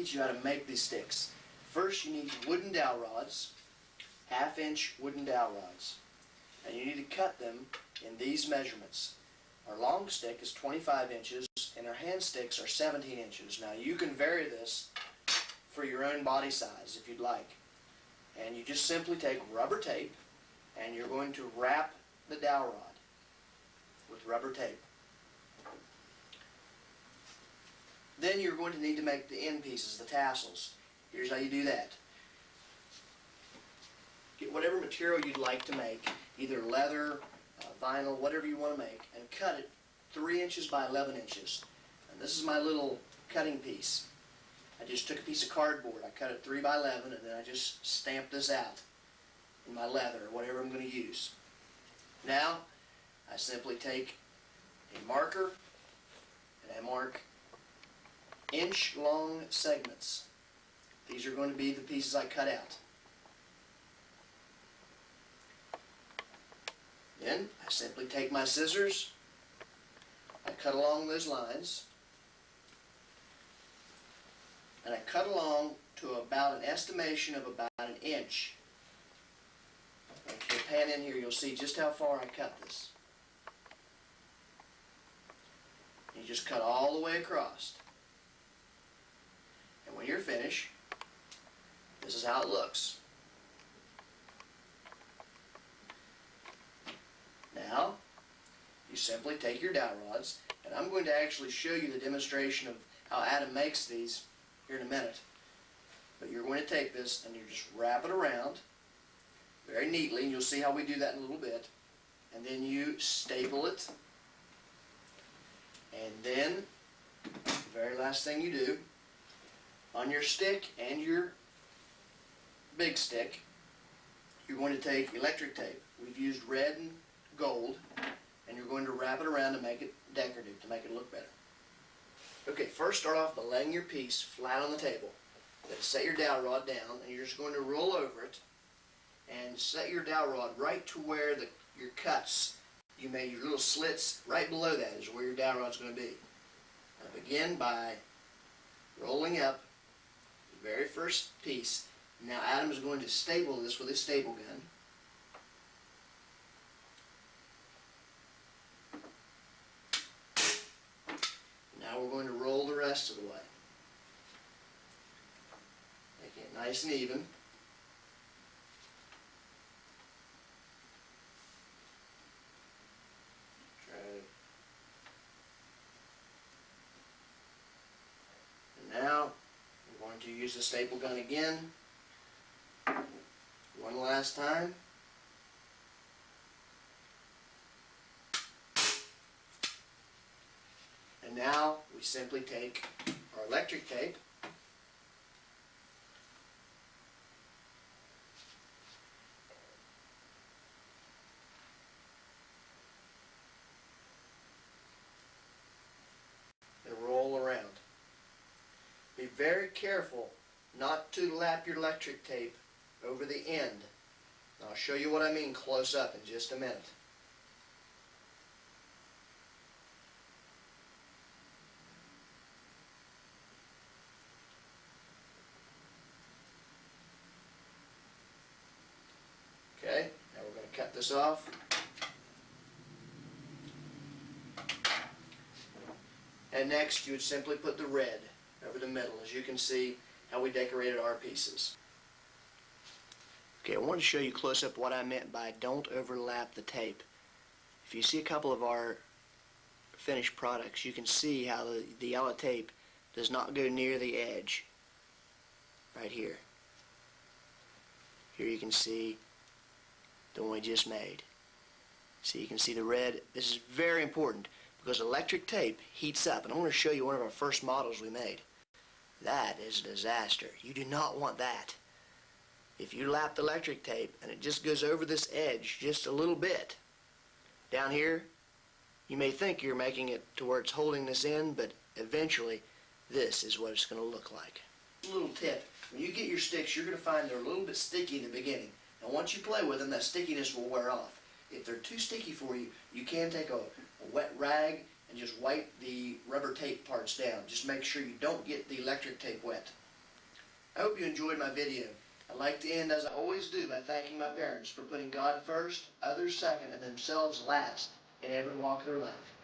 teach you how to make these sticks. First you need wooden dowel rods, 1/2 inch wooden dowel rods. And you need to cut them in these measurements. Our long stick is 25 inches and our hand sticks are 17 inches. Now you can vary this for your own body size if you'd like. And you just simply take rubber tape and you're going to wrap the dowel rod with rubber tape. Then you're going to need to make the end pieces, the tassels. Here's how you do that. Get whatever material you'd like to make, either leather, vinyl, whatever you want to make, and cut it 3 inches by 11 inches. And this is my little cutting piece. I just took a piece of cardboard, I cut it 3 by 11, and then I just stamped this out in my leather, or whatever I'm going to use. Now, I simply take a marker and I mark inch-long segments. These are going to be the pieces I cut out. Then I simply take my scissors, I cut along those lines, and I cut along to about an estimation of about an inch. And if you pan in here, you'll see just how far I cut this. You just cut all the way across. And when you're finished, this is how it looks. Now, you simply take your dowel rods, and I'm going to actually show you the demonstration of how Adam makes these here in a minute. But you're going to take this and you just wrap it around very neatly, and you'll see how we do that in a little bit. And then you staple it. And then, the very last thing you do, on your stick and your big stick, you're going to take electric tape. We've used red and gold, and you're going to wrap it around to make it decorative, to make it look better. Okay, first start off by laying your piece flat on the table. Then set your dowel rod down, and you're just going to roll over it and set your dowel rod right to where your cuts, you made your little slits, right below that is where your dowel rod's going to be. Now begin by rolling up the very first piece. Now Adam is going to staple this with his staple gun. Now we're going to roll the rest of the way. Making it nice and even. And now we're going to use the staple gun again. One last time. And now we simply take our electric tape and roll around. Be very careful not to lap your electric tape over the end. I'll show you what I mean close up in just a minute. Okay, now we're going to cut this off. And next you would simply put the red over the middle, as you can see how we decorated our pieces. Okay, I wanted to show you close up what I meant by don't overlap the tape. If you see a couple of our finished products, you can see how the yellow tape does not go near the edge. Right here. Here you can see the one we just made. So you can see the red. This is very important because electric tape heats up. And I want to show you one of our first models we made. That is a disaster. You do not want that. If you lap the electric tape and it just goes over this edge just a little bit, down here, you may think you're making it to where it's holding this in, but eventually this is what it's going to look like. A little tip, when you get your sticks, you're going to find they're a little bit sticky in the beginning. And once you play with them, that stickiness will wear off. If they're too sticky for you, you can take a wet rag and just wipe the rubber tape parts down. Just make sure you don't get the electric tape wet. I hope you enjoyed my video. I'd like to end, as I always do, by thanking my parents for putting God first, others second, and themselves last in every walk of their life.